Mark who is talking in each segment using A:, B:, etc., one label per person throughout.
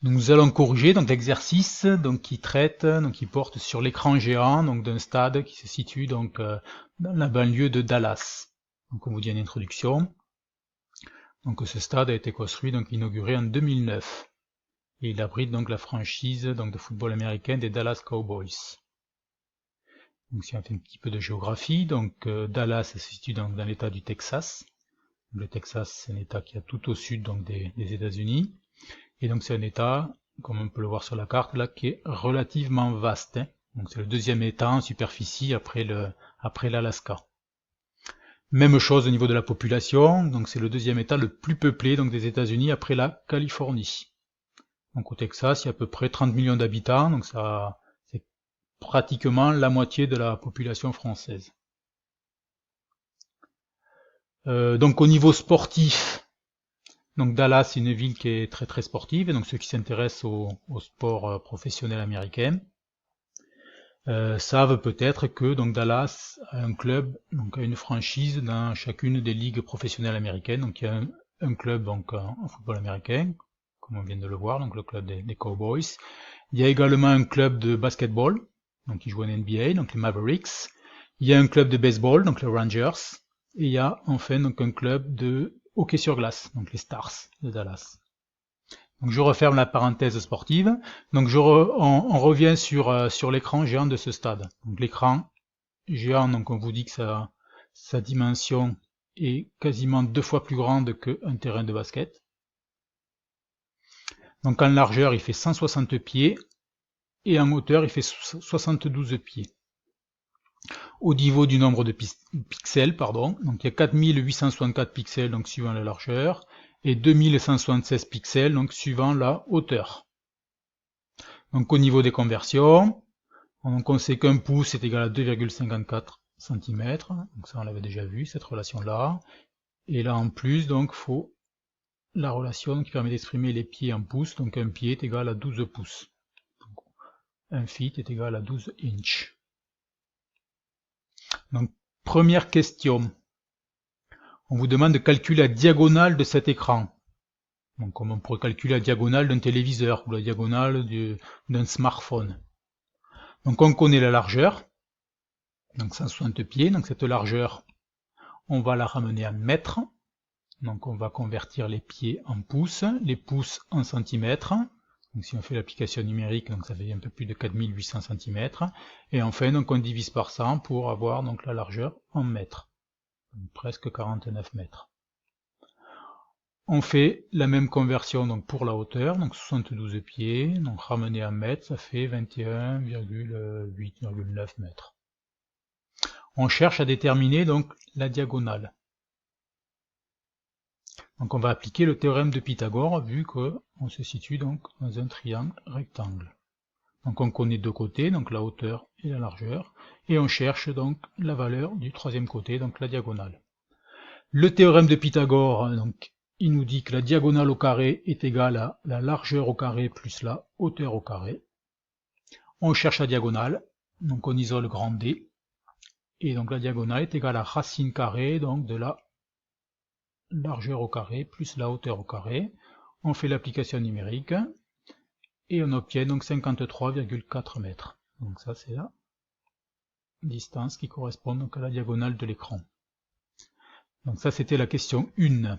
A: Nous allons corriger donc l'exercice qui porte sur l'écran géant donc d'un stade qui se situe dans la banlieue de Dallas. Donc on vous dit en introduction. Donc ce stade a été construit inauguré en 2009 et il abrite donc la franchise de football américain des Dallas Cowboys. Donc si on fait un petit peu de géographie, Dallas se situe dans l'état du Texas. Le Texas, c'est un état qui est tout au sud des États-Unis. Et donc c'est un état, comme on peut le voir sur la carte là, qui est relativement vaste. Donc c'est le deuxième état en superficie après l'Alaska. Même chose au niveau de la population, donc c'est le deuxième état le plus peuplé des États-Unis après la Californie. Donc au Texas, il y a à peu près 30 millions d'habitants, donc ça c'est pratiquement la moitié de la population française. Donc au niveau sportif, donc Dallas, c'est une ville qui est très très sportive, et donc ceux qui s'intéressent au sport professionnel américain savent peut-être que Dallas a un club, donc a une franchise dans chacune des ligues professionnelles américaines. Donc il y a un club en football américain, comme on vient de le voir, donc le club des Cowboys. Il y a également un club de basketball, donc qui joue en NBA, donc les Mavericks. Il y a un club de baseball, donc les Rangers. Et il y a enfin donc un club de hockey sur glace, donc les Stars de Dallas. Donc je referme la parenthèse sportive. Donc on revient sur l'écran géant de ce stade. Donc l'écran géant, donc on vous dit que sa dimension est quasiment 2 fois plus grande qu'un terrain de basket. Donc en largeur, il fait 160 pieds et en hauteur, il fait 72 pieds. Au niveau du nombre de pixels, donc il y a 4864 pixels donc suivant la largeur et 2176 pixels donc suivant la hauteur. Donc au niveau des conversions, on sait qu'un pouce est égal à 2,54 cm, donc ça on l'avait déjà vu cette relation-là. Et là en plus, donc faut la relation qui permet d'exprimer les pieds en pouces, donc un pied est égal à 12 pouces. Donc, un feet est égal à 12 inches. Donc première question, on vous demande de calculer la diagonale de cet écran. Donc comme on pourrait calculer la diagonale d'un téléviseur ou la diagonale d'un smartphone. Donc on connaît la largeur, donc 160 pieds, donc cette largeur, on va la ramener en mètres. Donc on va convertir les pieds en pouces, les pouces en centimètres. Donc si on fait l'application numérique, donc ça fait un peu plus de 4800 cm. Et enfin, donc on divise par 100 pour avoir donc la largeur en mètres. Donc presque 49 mètres. On fait la même conversion donc pour la hauteur, donc 72 pieds, donc ramené en mètres, ça fait 21,8,9 mètres. On cherche à déterminer donc la diagonale. Donc on va appliquer le théorème de Pythagore vu qu'on se situe donc dans un triangle rectangle. Donc on connaît deux côtés, donc la hauteur et la largeur, et on cherche donc la valeur du troisième côté, donc la diagonale. Le théorème de Pythagore, donc, il nous dit que la diagonale au carré est égale à la largeur au carré plus la hauteur au carré. On cherche la diagonale, donc on isole grand D, et donc la diagonale est égale à racine carrée donc de la largeur au carré plus la hauteur au carré. On fait l'application numérique et on obtient donc 53,4 mètres. Donc ça c'est la distance qui correspond donc à la diagonale de l'écran. Donc ça c'était la question 1.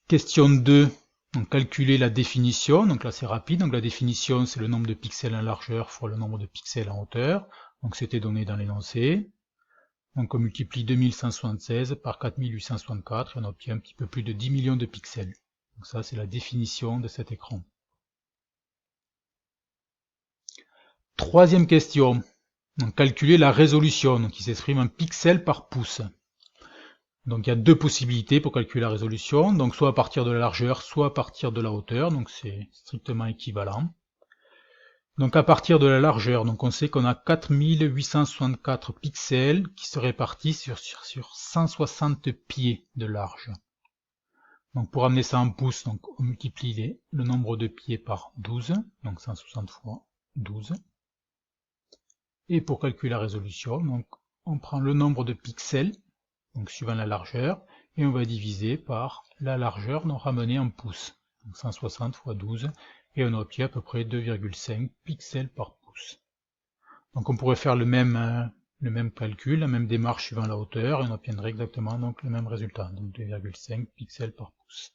A: Question 2, donc calculer la définition. Donc là c'est rapide, donc la définition c'est le nombre de pixels en largeur fois le nombre de pixels en hauteur. Donc c'était donné dans l'énoncé. Donc on multiplie 2176 par 4864 et on obtient un petit peu plus de 10 millions de pixels. Donc ça c'est la définition de cet écran. Troisième question, donc calculer la résolution, donc qui s'exprime en pixels par pouce. Donc il y a deux possibilités pour calculer la résolution, donc soit à partir de la largeur, soit à partir de la hauteur, donc c'est strictement équivalent. Donc à partir de la largeur, donc on sait qu'on a 4864 pixels qui se répartissent sur 160 pieds de large. Donc pour amener ça en pouces, donc on multiplie le nombre de pieds par 12, donc 160 fois 12. Et pour calculer la résolution, donc on prend le nombre de pixels, donc suivant la largeur, et on va diviser par la largeur donc ramenée en pouces. Donc 160 x 12, et on obtient à peu près 2,5 pixels par pouce. Donc on pourrait faire le même calcul, la même démarche suivant la hauteur, et on obtiendrait exactement donc le même résultat, donc 2,5 pixels par pouce.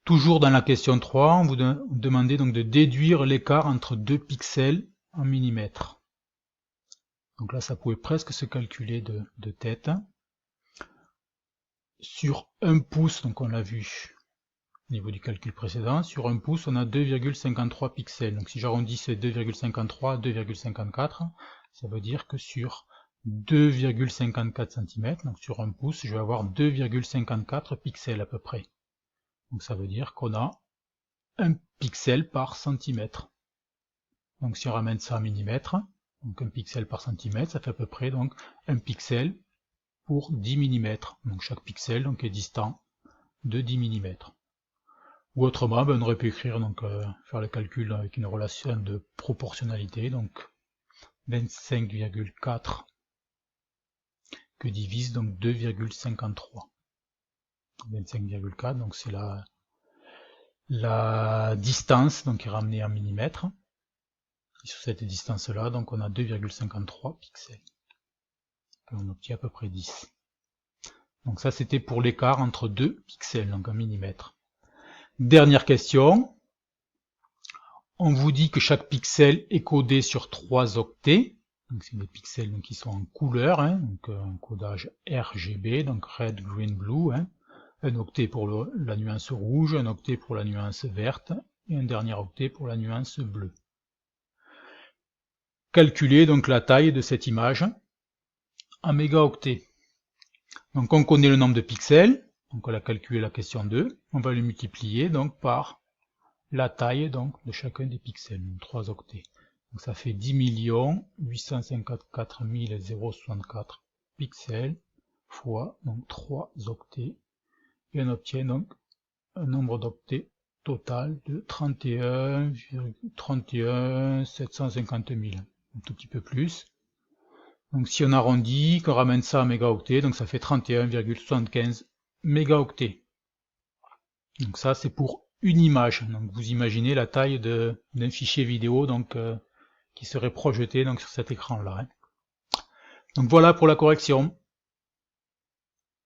A: Toujours dans la question 3, on vous demandait donc de déduire l'écart entre 2 pixels en millimètres. Donc là, ça pouvait presque se calculer de tête. Sur 1 pouce, donc on l'a vu au niveau du calcul précédent, sur 1 pouce, on a 2,53 pixels. Donc si j'arrondis ces 2,53 à 2,54, ça veut dire que sur 2,54 cm, donc sur 1 pouce, je vais avoir 2,54 pixels à peu près. Donc ça veut dire qu'on a 1 pixel par centimètre. Donc si on ramène ça en millimètres, donc 1 pixel par centimètre, ça fait à peu près donc 1 pixel pour 10 mm. Donc chaque pixel donc, est distant de 10 mm. Ou autrement, on aurait pu écrire, donc faire le calcul avec une relation de proportionnalité, donc 25,4 que divise donc 2,53. 25,4, donc c'est la distance donc qui est ramenée en millimètres. Et sur cette distance-là, donc on a 2,53 pixels. Et on obtient à peu près 10. Donc ça c'était pour l'écart entre 2 pixels, donc en millimètres. Dernière question. On vous dit que chaque pixel est codé sur 3 octets. Donc c'est des pixels donc, qui sont en couleur, donc un codage RGB, donc Red, Green, Blue. Un octet pour la nuance rouge, un octet pour la nuance verte, et un dernier octet pour la nuance bleue. Calculer donc la taille de cette image en mégaoctets. Donc on connaît le nombre de pixels, donc on a calculé la question 2, on va le multiplier donc par la taille donc de chacun des pixels, donc 3 octets. Donc ça fait 10 854 064 pixels fois donc 3 octets, et on obtient donc un nombre d'octets total de 31 750 000, un tout petit peu plus. Donc si on arrondit, qu'on ramène ça en mégaoctets, donc ça fait 31,75 mégaoctets. Donc ça c'est pour une image. Donc vous imaginez la taille d'un fichier vidéo donc qui serait projeté donc sur cet écran là. Donc voilà pour la correction.